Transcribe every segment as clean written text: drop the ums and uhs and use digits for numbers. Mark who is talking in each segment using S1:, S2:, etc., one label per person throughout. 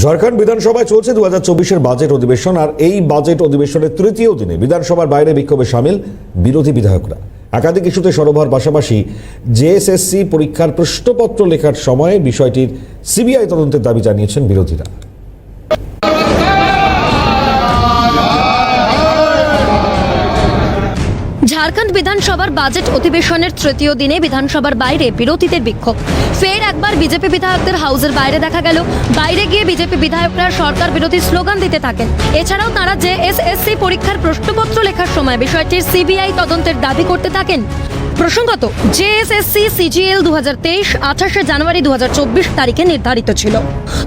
S1: ঝাড়খণ্ড বিধানসভায় চলছে 2024-এর বাজেট অধিবেশন। আর এই বাজেট অধিবেশনের তৃতীয় দিনে বিধানসভার বাইরে বিক্ষোভে সামিল বিরোধী বিধায়করা। একাধিক ইস্যুতে সরব হওয়ার পাশাপাশি জেএসএসসি পরীক্ষার প্রশ্নপত্র লেখার সময় বিষয়টির সিবিআই তদন্তের দাবি জানিয়েছেন বিরোধীরা।
S2: ঝাড়খণ্ড বিধানসভার বাজেট অধিবেশনের তৃতীয় দিনে বিধানসভার বাইরে বিরোধীদের বিক্ষোভ। ফের একবার বিজেপি বিধায়কদের হাউসের বাইরে দেখা গেল। বাইরে গিয়ে বিজেপি বিধায়করা সরকার বিরোধী স্লোগান দিতে থাকেন। এছাড়াও তারা জেএসএসসি পরীক্ষার প্রশ্নপত্র লেখার সময় বিষয়টির সিবিআই তদন্তের দাবি করতে থাকেন। প্রসঙ্গত, জেএসএসসি সিজিএল 2023 28 জানুয়ারি 2024 তারিখে নির্ধারিত ছিল।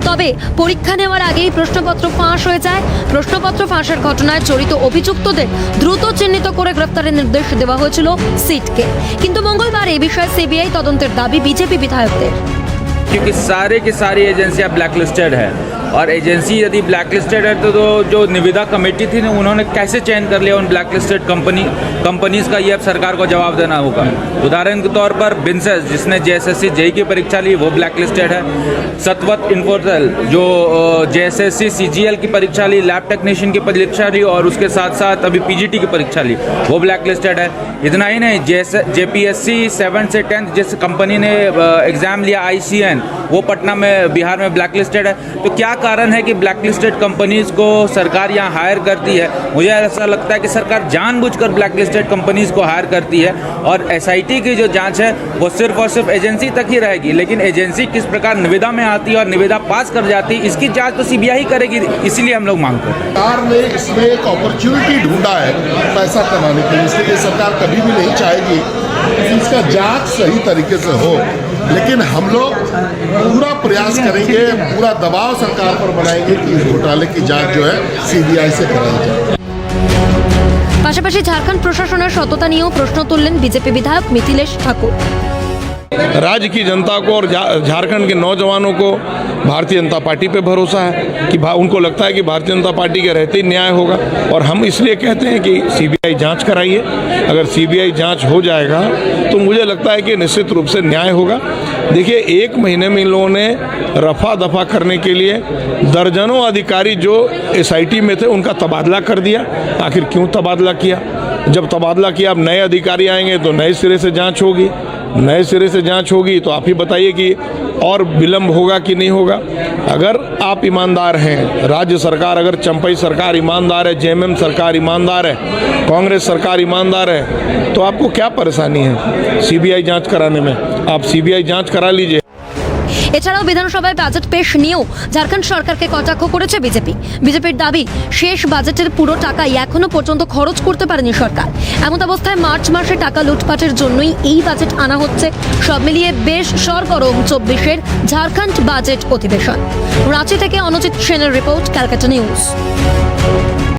S2: তবে পরীক্ষা নেওয়ার আগেই প্রশ্নপত্র ফাঁস হয়ে যায়। প্রশ্নপত্র ফাঁসের ঘটনায় জড়িত অভিযুক্তদের দ্রুত চিহ্নিত করে গ্রেফতারের নির্দেশ দেওয়া হয়েছিল সিটকে। কিন্তু মঙ্গলবার এই বিষয়ে সিবিআই তদন্তের দাবি বিজেপি বিধায়কদের।
S3: क्योंकि सारे की सारी एजेंसियां ब्लैक लिस्टेड है और एजेंसी यदि ब्लैक लिस्टेड है तो जो निविदा कमेटी थी ना, उन्होंने कैसे चयन कर लिया उन ब्लैक लिस्टेड कंपनीज का, ये अब सरकार को जवाब देना होगा। उदाहरण के तौर पर बिन्सेस, जिसने जेएसएससी जेई की परीक्षा ली, वो ब्लैक लिस्टेड है। सतवत इन्फोटेल, जो जेएसएससी सीजीएल की परीक्षा ली, लैब टेक्नीशियन की परीक्षा ली और उसके साथ साथ अभी पीजीटी की परीक्षा ली, वो ब्लैक लिस्टेड है। इतना ही नहीं, जेपीएससी 7 से 10 जिस कंपनी ने एग्जाम लिया ICN, वो पटना में बिहार में ब्लैक लिस्टेड है। तो क्या कारण है कि ब्लैक लिस्टेड कंपनीज को सरकार यहाँ हायर करती है? मुझे ऐसा लगता है कि सरकार जानबूझकर ब्लैक लिस्टेड कंपनीज को हायर करती है और एसआईटी की जो जांच है वो सिर्फ और सिर्फ एजेंसी तक ही रहेगी, लेकिन एजेंसी किस प्रकार निविदा में आती है और निविदा पास कर जाती है, इसकी जांच तो सीबीआई करेगी। इसीलिए हम लोग मांगते हैं।
S4: सरकार ने इसमें एक अपॉर्चुनिटी ढूंढा है पैसा कमाने के लिए, इसलिए सरकार कभी भी नहीं चाहेगी कि इसका जांच सही तरीके से हो। लेकिन हम लोग पूरा प्रयास करेंगे, पूरा दबाव सरकार पर बनाएंगे कि इस घोटाले की जांच जो है सीबीआई से कराई जाए।
S2: পাশাপাশি ঝাড়খণ্ড প্রশাসনের সততা নিয়েও প্রশ্ন তুললেন বিজেপি বিধায়ক মিথিলেশ ঠাকুর।
S5: राज्य की जनता को और झारखंड के नौजवानों को भारतीय जनता पार्टी पे भरोसा है कि उनको लगता है कि भारतीय जनता पार्टी के रहते ही न्याय होगा, और हम इसलिए कहते हैं कि सीबीआई जांच कराइए। अगर सीबीआई जांच हो जाएगा तो मुझे लगता है कि निश्चित रूप से न्याय होगा। देखिए, 1 महीने में इन लोगों ने रफा दफा करने के लिए दर्जनों अधिकारी जो एसआईटी में थे उनका तबादला कर दिया। आखिर क्यों तबादला किया? जब तबादला किया, अब नए अधिकारी आएंगे तो नए सिरे से जाँच होगी। नए सिरे से जांच होगी तो आप ही बताइए कि और विलंब होगा कि नहीं होगा। अगर आप ईमानदार हैं, राज्य सरकार, अगर चंपई सरकार ईमानदार है, जेएमएम सरकार ईमानदार है, कांग्रेस सरकार ईमानदार है, तो आपको क्या परेशानी है सीबीआई जांच कराने में? आप सीबीआई जांच करा लीजिए।
S2: এছাড়াও বিধানসভায় বাজেট পেশ নিয়েও ঝাড়খণ্ড সরকারকে কটাক্ষ করেছে বিজেপির দাবি, শেষ বাজেটের পুরো টাকাই এখনো পর্যন্ত খরচ করতে পারেনি সরকার। এমন অবস্থায় মার্চ মাসে টাকা লুটপাটের জন্যই এই বাজেট আনা হচ্ছে। সব মিলিয়ে বেশ সরগরম 24-এর ঝাড়খণ্ড বাজেট অধিবেশন। রাঁচি থেকে অনুজিৎ সেনের রিপোর্ট, ক্যালকাটা নিউজ।